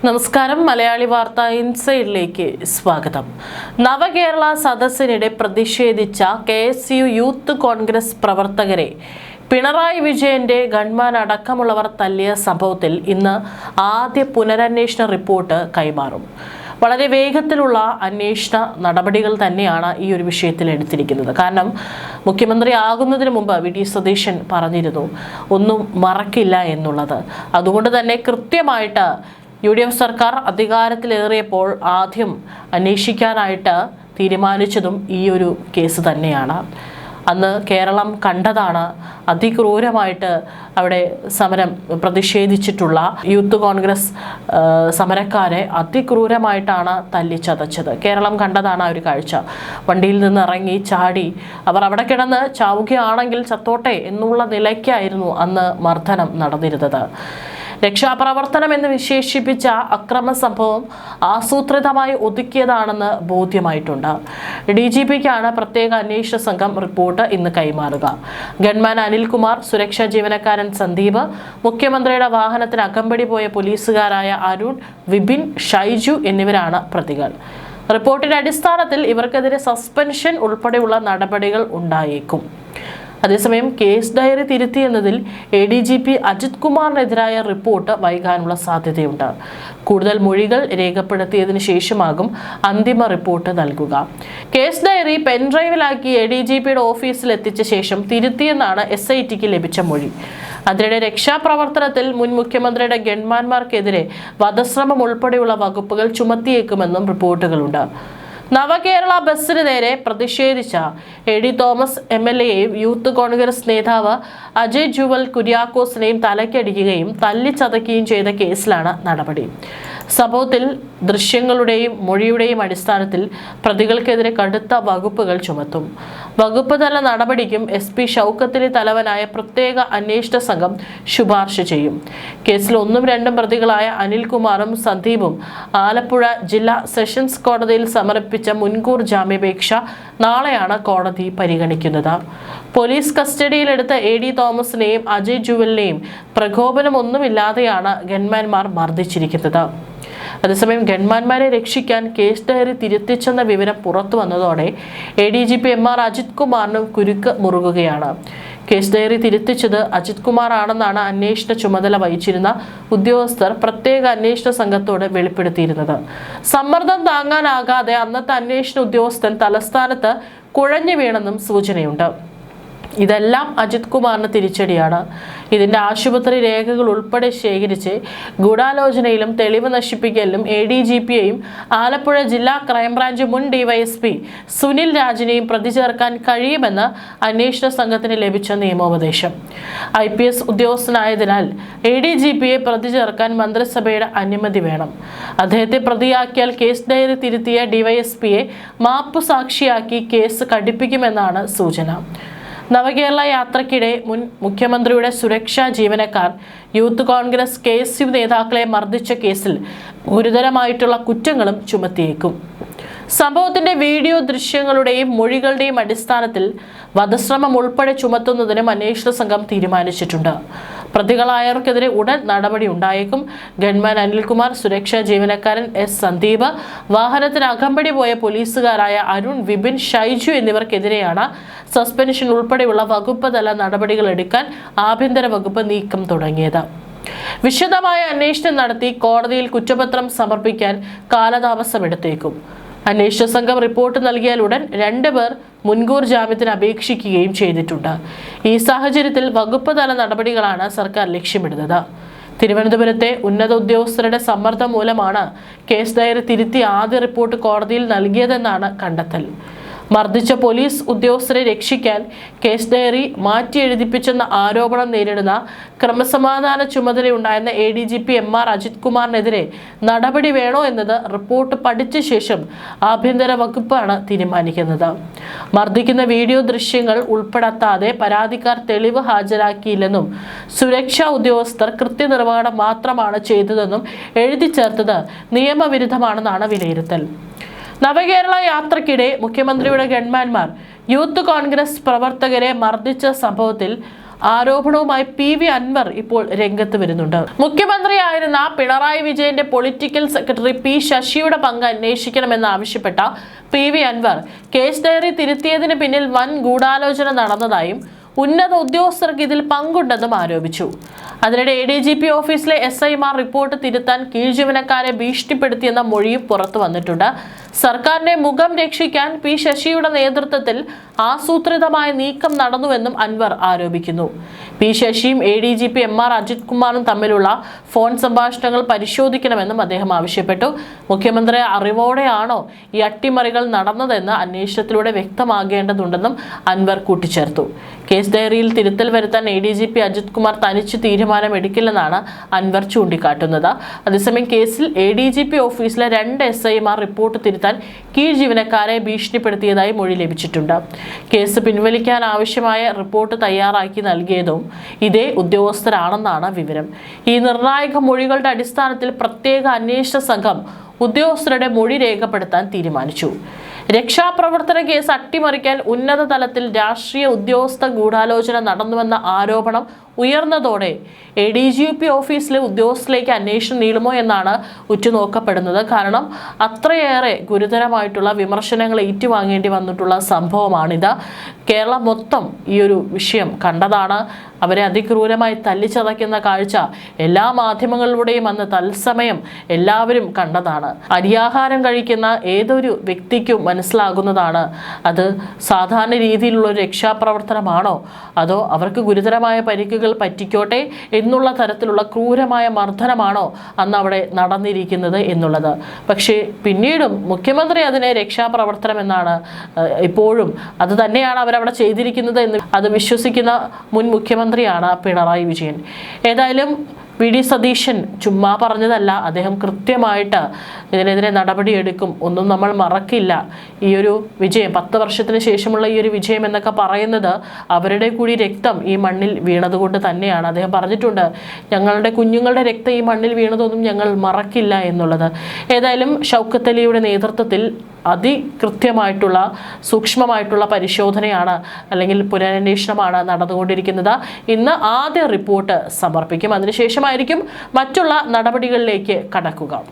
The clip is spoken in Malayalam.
നമസ്കാരം. മലയാളി വാർത്ത ഇൻസൈഡിലേക്ക് സ്വാഗതം. നവകേരള സദസ്സിനിടെ പ്രതിഷേധിച്ച KSU യൂത്ത് കോൺഗ്രസ് പ്രവർത്തകരെ പിണറായി വിജയന്റെ ഗൺമാൻ അടക്കമുള്ളവർ തല്ലിയ സംഭവത്തിൽ ഇന്ന് ആദ്യ പുനരന്വേഷണ റിപ്പോർട്ട് കൈമാറും. വളരെ വേഗത്തിലുള്ള അന്വേഷണ നടപടികൾ തന്നെയാണ് ഈ ഒരു വിഷയത്തിൽ എടുത്തിരിക്കുന്നത്. കാരണം മുഖ്യമന്ത്രി ആകുന്നതിന് മുമ്പ് വി ഡി സതീശൻ പറഞ്ഞിരുന്നു ഒന്നും മറക്കില്ല എന്നുള്ളത്. അതുകൊണ്ട് തന്നെ കൃത്യമായിട്ട് UDF സർക്കാർ അധികാരത്തിലേറിയപ്പോൾ ആദ്യം അന്വേഷിക്കാനായിട്ട് തീരുമാനിച്ചതും ഈ ഒരു കേസ് തന്നെയാണ്. അന്ന് കേരളം കണ്ടതാണ് അതിക്രൂരമായിട്ട് അവിടെ സമരം പ്രതിഷേധിച്ചിട്ടുള്ള യൂത്ത് കോൺഗ്രസ് സമരക്കാരെ അതിക്രൂരമായിട്ടാണ് തല്ലിച്ചതച്ചത്. കേരളം കണ്ടതാണ് ആ ഒരു കാഴ്ച. വണ്ടിയിൽ നിന്ന് ഇറങ്ങി ചാടി അവർ അവിടെ കിടന്ന് ചാവുകയാണെങ്കിൽ ചത്തോട്ടെ എന്നുള്ള നിലയ്ക്കായിരുന്നു അന്ന് മർദ്ദനം നടന്നിരുന്നത്. രക്ഷാപ്രവർത്തനം എന്ന് വിശേഷിപ്പിച്ച അക്രമ സംഭവം ആസൂത്രിതമായി ഒതുക്കിയതാണെന്ന് ബോധ്യമായിട്ടുണ്ട്. DGPക്കാണ് പ്രത്യേക അന്വേഷണ സംഘം റിപ്പോർട്ട് ഇന്ന് കൈമാറുക. ഗൺമാൻ അനിൽകുമാർ, സുരക്ഷാ ജീവനക്കാരൻ സന്ദീപ്, മുഖ്യമന്ത്രിയുടെ വാഹനത്തിന് അകമ്പടി പോയ പോലീസുകാരായ അരുൺ, വിപിൻ, ഷൈജു എന്നിവരാണ് പ്രതികൾ. റിപ്പോർട്ടിന്റെ അടിസ്ഥാനത്തിൽ ഇവർക്കെതിരെ സസ്പെൻഷൻ ഉൾപ്പെടെയുള്ള നടപടികൾ ഉണ്ടായേക്കും. അതേസമയം കേസ് ഡയറി തിരുത്തിയെന്നതിൽ ADGP അജിത് കുമാറിനെതിരായ റിപ്പോർട്ട് വൈകാനുള്ള സാധ്യതയുണ്ട്. കൂടുതൽ മൊഴികൾ രേഖപ്പെടുത്തിയതിനു ശേഷമാകും അന്തിമ റിപ്പോർട്ട് നൽകുക. കേസ് ഡയറി പെൻഡ്രൈവിലാക്കി ADGPയുടെ ഓഫീസിൽ എത്തിച്ച ശേഷം തിരുത്തിയെന്നാണ് SITക്ക് ലഭിച്ച മൊഴി. അതിനിടെ രക്ഷാപ്രവർത്തനത്തിൽ മുൻ മുഖ്യമന്ത്രിയുടെ ഗൺമാന്മാർക്കെതിരെ വധശ്രമം ഉൾപ്പെടെയുള്ള വകുപ്പുകൾ ചുമത്തിയേക്കുമെന്നും റിപ്പോർട്ടുകളുണ്ട്. നവകേരള ബസ്സിന് നേരെ പ്രതിഷേധിച്ച AD തോമസ് MLAയെയും യൂത്ത് കോൺഗ്രസ് നേതാവ് അജയ് ജുവൽ കുര്യാക്കോസിനെയും തലയ്ക്കടിക്കുകയും തല്ലിച്ചതയ്ക്കുകയും ചെയ്ത കേസിലാണ് നടപടി. സംഭവത്തിൽ ദൃശ്യങ്ങളുടെയും മൊഴിയുടെയും അടിസ്ഥാനത്തിൽ പ്രതികൾക്കെതിരെ കടുത്ത വകുപ്പുകൾ ചുമത്തും. വകുപ്പ് തല നടപടിക്കും SP ഷൗക്കത്തിന് തലവനായ പ്രത്യേക അന്വേഷണ സംഘം ശുപാർശ ചെയ്യും. കേസിൽ 1ഉം 2ഉം പ്രതികളായ അനിൽകുമാറും സന്ദീപും ആലപ്പുഴ ജില്ലാ സെഷൻസ് കോടതിയിൽ സമർപ്പിച്ച മുൻകൂർ ജാമ്യാപേക്ഷ നാളെയാണ് കോടതി പരിഗണിക്കുന്നത്. പോലീസ് കസ്റ്റഡിയിലെടുത്ത AD തോമസിനെയും അജയ് ജുവലിനെയും പ്രകോപനമൊന്നുമില്ലാതെയാണ് ഗൺമാന്മാർ മർദ്ദിച്ചിരിക്കുന്നത്. അതേസമയം ഗൺമാന്മാരെ രക്ഷിക്കാൻ കേസ് ഡയറി തിരുത്തിച്ചെന്ന വിവരം പുറത്തു വന്നതോടെ ADGP MR അജിത് കുമാറിനും കുരുക്ക് മുറുകുകയാണ്. കേസ് ഡയറി തിരുത്തിച്ചത് അജിത് കുമാർ ആണെന്നാണ് അന്വേഷണ ചുമതല വഹിച്ചിരുന്ന ഉദ്യോഗസ്ഥർ പ്രത്യേക അന്വേഷണ സംഘത്തോട് വെളിപ്പെടുത്തിയിരുന്നത്. സമ്മർദ്ദം താങ്ങാനാകാതെ അന്നത്തെ അന്വേഷണ ഉദ്യോഗസ്ഥൻ തലസ്ഥാനത്ത് കുഴഞ്ഞു വീണെന്നും സൂചനയുണ്ട്. ഇതെല്ലാം അജിത് കുമാറിന് തിരിച്ചടിയാണ്. ഇതിന്റെ ആശുപത്രി രേഖകൾ ഉൾപ്പെടെ ശേഖരിച്ച് ഗൂഢാലോചനയിലും തെളിവ് നശിപ്പിക്കലിലും ADGPയെയും ആലപ്പുഴ ജില്ലാ ക്രൈംബ്രാഞ്ച് മുൻ DYSP സുനിൽ രാജിനെയും പ്രതി ചേർക്കാൻ കഴിയുമെന്ന് അന്വേഷണ സംഘത്തിന് ലഭിച്ച നിയമോപദേശം. IPS ഉദ്യോഗസ്ഥനായതിനാൽ ADGPയെ പ്രതി ചേർക്കാൻ മന്ത്രിസഭയുടെ അനുമതി വേണം. അദ്ദേഹത്തെ പ്രതിയാക്കിയാൽ കേസ് ഡയറി തിരുത്തിയ DYSPയെ മാപ്പു സാക്ഷിയാക്കി കേസ് കടുപ്പിക്കുമെന്നാണ് സൂചന. നവകേരള യാത്രയ്ക്കിടെ മുൻ മുഖ്യമന്ത്രിയുടെ സുരക്ഷാ ജീവനക്കാർ യൂത്ത് കോൺഗ്രസ് KSU നേതാക്കളെ മർദ്ദിച്ച കേസിൽ ഗുരുതരമായിട്ടുള്ള കുറ്റങ്ങളും ചുമത്തിയേക്കും. സംഭവത്തിന്റെ വീഡിയോ ദൃശ്യങ്ങളുടെയും മൊഴികളുടെയും അടിസ്ഥാനത്തിൽ വധശ്രമം ഉൾപ്പെടെ ചുമത്തുന്നതിനും അന്വേഷണ സംഘം തീരുമാനിച്ചിട്ടുണ്ട്. പ്രതികളായവർക്കെതിരെ ഉടൻ നടപടി ഉണ്ടായേക്കും. ഗൺമാൻ അനിൽകുമാർ, സുരക്ഷാ ജീവനക്കാരൻ S സന്ദീപ്, വാഹനത്തിന് അകമ്പടി പോയ പോലീസുകാരായ അരുൺ, വിപിൻ, ഷൈജു എന്നിവർക്കെതിരെയാണ് സസ്പെൻഷൻ ഉൾപ്പെടെയുള്ള വകുപ്പ് തല നടപടികൾ എടുക്കാൻ ആഭ്യന്തര വകുപ്പ് നീക്കം തുടങ്ങിയത്. വിശദമായ അന്വേഷണം നടത്തി കോടതിയിൽ കുറ്റപത്രം സമർപ്പിക്കാൻ കാലതാമസമെടുത്തേക്കും. അന്വേഷണ സംഘം റിപ്പോർട്ട് നൽകിയാൽ ഉടൻ 2 പേർ മുൻകൂർ ജാമ്യത്തിന് അപേക്ഷിക്കുകയും ചെയ്തിട്ടുണ്ട്. ഈ സാഹചര്യത്തിൽ വകുപ്പ് തല നടപടികളാണ് സർക്കാർ ലക്ഷ്യമിടുന്നത്. തിരുവനന്തപുരത്തെ ഉന്നത ഉദ്യോഗസ്ഥരുടെ സമ്മർദ്ദം മൂലമാണ് കേസ് ഡയറി തിരുത്തി ആദ്യ റിപ്പോർട്ട് കോടതിയിൽ നൽകിയതെന്നാണ് കണ്ടെത്തൽ. മർദ്ദിച്ച പോലീസ് ഉദ്യോഗസ്ഥരെ രക്ഷിക്കാൻ കേസ് ഡയറി മാറ്റി എഴുതിപ്പിച്ചെന്ന ആരോപണം നേരിടുന്ന ക്രമസമാധാന ചുമതലയുണ്ടായിരുന്ന ADGP MR അജിത് കുമാറിനെതിരെ നടപടി വേണോ എന്നത് റിപ്പോർട്ട് പഠിച്ച ശേഷം ആഭ്യന്തര വകുപ്പാണ് തീരുമാനിക്കുന്നത്. മർദ്ദിക്കുന്ന വീഡിയോ ദൃശ്യങ്ങൾ ഉൾപ്പെടുത്താതെ പരാതിക്കാർ തെളിവ് ഹാജരാക്കിയില്ലെന്നും സുരക്ഷാ ഉദ്യോഗസ്ഥർ കൃത്യനിർവഹണം മാത്രമാണ് ചെയ്തതെന്നും എഴുതി ചേർത്തത് നിയമവിരുദ്ധമാണെന്നാണ് വിലയിരുത്തൽ. നവകേരള യാത്രയ്ക്കിടെ മുഖ്യമന്ത്രിയുടെ ഗൺമാന്മാർ യൂത്ത് കോൺഗ്രസ് പ്രവർത്തകരെ മർദ്ദിച്ച സംഭവത്തിൽ ആരോപണവുമായി PV അൻവർ ഇപ്പോൾ രംഗത്ത് വരുന്നുണ്ട്. മുഖ്യമന്ത്രിയായിരുന്ന പിണറായി വിജയന്റെ പൊളിറ്റിക്കൽ സെക്രട്ടറി P ശശിയുടെ പങ്ക് അന്വേഷിക്കണമെന്നാവശ്യപ്പെട്ട PV അൻവർ കേസ് ഡയറി തിരുത്തിയതിന് പിന്നിൽ വൻ ഗൂഢാലോചന നടന്നതായും ഉന്നത ഉദ്യോഗസ്ഥർക്ക് ഇതിൽ പങ്കുണ്ടെന്നും ആരോപിച്ചു. അതിനിടെ ADGP ഓഫീസിലെ SIമാർ റിപ്പോർട്ട് തിരുത്താൻ കീഴ് ജീവനക്കാരെ ഭീഷണിപ്പെടുത്തിയെന്ന മൊഴിയും പുറത്തു വന്നിട്ടുണ്ട്. സർക്കാരിന്റെ മുഖം രക്ഷിക്കാൻ P ശശിയുടെ നേതൃത്വത്തിൽ ആസൂത്രിതമായ നീക്കം നടന്നുവെന്നും അൻവർ ആരോപിക്കുന്നു. P ശശിയും ADGP MR അജിത് കുമാറും തമ്മിലുള്ള ഫോൺ സംഭാഷണങ്ങൾ പരിശോധിക്കണമെന്നും അദ്ദേഹം ആവശ്യപ്പെട്ടു. മുഖ്യമന്ത്രി അറിവോടെയാണോ ഈ അട്ടിമറികൾ നടന്നതെന്ന് അന്വേഷണത്തിലൂടെ വ്യക്തമാകേണ്ടതുണ്ടെന്നും അൻവർ കൂട്ടിച്ചേർത്തു. കേസ് ഡയറിയിൽ തിരുത്തൽ വരുത്താൻ ADGP അജിത് കുമാർ തനിച്ച് തീരുമാനമെടുക്കില്ലെന്നാണ് അൻവർ ചൂണ്ടിക്കാട്ടുന്നത്. അതേസമയം കേസിൽ ADGP ഓഫീസിലെ 2 SIമാർ റിപ്പോർട്ട് തിരുത്താൻ കീഴ് ജീവനക്കാരെ ഭീഷണിപ്പെടുത്തിയതായി മൊഴി ലഭിച്ചിട്ടുണ്ട്. കേസ് പിൻവലിക്കാൻ ആവശ്യമായ റിപ്പോർട്ട് തയ്യാറാക്കി നൽകിയതും ഇതേ ഉദ്യോഗസ്ഥരാണെന്നാണ് വിവരം. ഈ നിർണായക മൊഴികളുടെ അടിസ്ഥാനത്തിൽ പ്രത്യേക അന്വേഷണ സംഘം ഉദ്യോഗസ്ഥരുടെ മൊഴി രേഖപ്പെടുത്താൻ തീരുമാനിച്ചു. രക്ഷാപ്രവർത്തന കേസ് അട്ടിമറിക്കാൻ ഉന്നത തലത്തിൽ രാഷ്ട്രീയ ഉദ്യോഗസ്ഥ ഗൂഢാലോചന നടന്നുവെന്ന ആരോപണം ഉയർന്നതോടെ ADGP ഓഫീസിലെ ഉദ്യോഗസ്ഥരിലേക്ക് അന്വേഷണം നീളുമോ എന്നാണ് ഉറ്റുനോക്കപ്പെടുന്നത്. കാരണം അത്രയേറെ ഗുരുതരമായിട്ടുള്ള വിമർശനങ്ങൾ ഏറ്റുവാങ്ങേണ്ടി വന്നിട്ടുള്ള സംഭവമാണിത്. കേരളം മൊത്തം ഈ ഒരു വിഷയം കണ്ടതാണ്. അവരെ അതിക്രൂരമായി തല്ലിച്ചതയ്ക്കുന്ന കാഴ്ച എല്ലാ മാധ്യമങ്ങളിലൂടെയും അന്ന് തത്സമയം എല്ലാവരും കണ്ടതാണ്. അരിയാഹാരം കഴിക്കുന്ന ഏതൊരു വ്യക്തിക്കും മനസ്സിലാകുന്നതാണ് അത് സാധാരണ രീതിയിലുള്ള ഒരു രക്ഷാപ്രവർത്തനമാണോ അതോ അവർക്ക് ഗുരുതരമായ പരിക്കുകൾ പറ്റിക്കോട്ടെ എന്നുള്ള തരത്തിലുള്ള ക്രൂരമായ മർദ്ദനമാണോ അന്ന് അവിടെ നടന്നിരിക്കുന്നത് എന്നുള്ളത്. പക്ഷേ പിന്നീടും മുഖ്യമന്ത്രി അതിനെ രക്ഷാപ്രവർത്തനം എന്നാണ് ഇപ്പോഴും അത് തന്നെയാണ് അവരവിടെ ചെയ്തിരിക്കുന്നത് എന്ന് അത് വിശ്വസിക്കുന്ന മുൻ മുഖ്യമന്ത്രിയാണ് പിണറായി വിജയൻ. ഏതായാലും VD സതീശൻ ചുമ്മാ പറഞ്ഞതല്ല. അദ്ദേഹം കൃത്യമായിട്ട് ഇതിനെതിരെ നടപടിയെടുക്കും. ഒന്നും നമ്മൾ മറക്കില്ല. ഈ ഒരു വിജയം 10 വർഷത്തിന് ശേഷമുള്ള ഈ ഒരു വിജയം എന്നൊക്കെ പറയുന്നത് അവരുടെ കൂടി രക്തം ഈ മണ്ണിൽ വീണതുകൊണ്ട് തന്നെയാണ്. അദ്ദേഹം പറഞ്ഞിട്ടുണ്ട്, ഞങ്ങളുടെ കുഞ്ഞുങ്ങളുടെ രക്തം ഈ മണ്ണിൽ വീണതൊന്നും ഞങ്ങൾ മറക്കില്ല എന്നുള്ളത്. ഏതായാലും ഷൗക്കത്ത് അലിയുടെ നേതൃത്വത്തിൽ അതികൃത്യമായിട്ടുള്ള സൂക്ഷ്മമായിട്ടുള്ള പരിശോധനയാണ് അല്ലെങ്കിൽ പുനരന്വേഷണമാണ് നടന്നുകൊണ്ടിരിക്കുന്നത്. ഇന്ന് ആദ്യ റിപ്പോർട്ട് സമർപ്പിക്കും. അതിനുശേഷമായിരിക്കും മറ്റുള്ള നടപടികളിലേക്ക് കടക്കുക.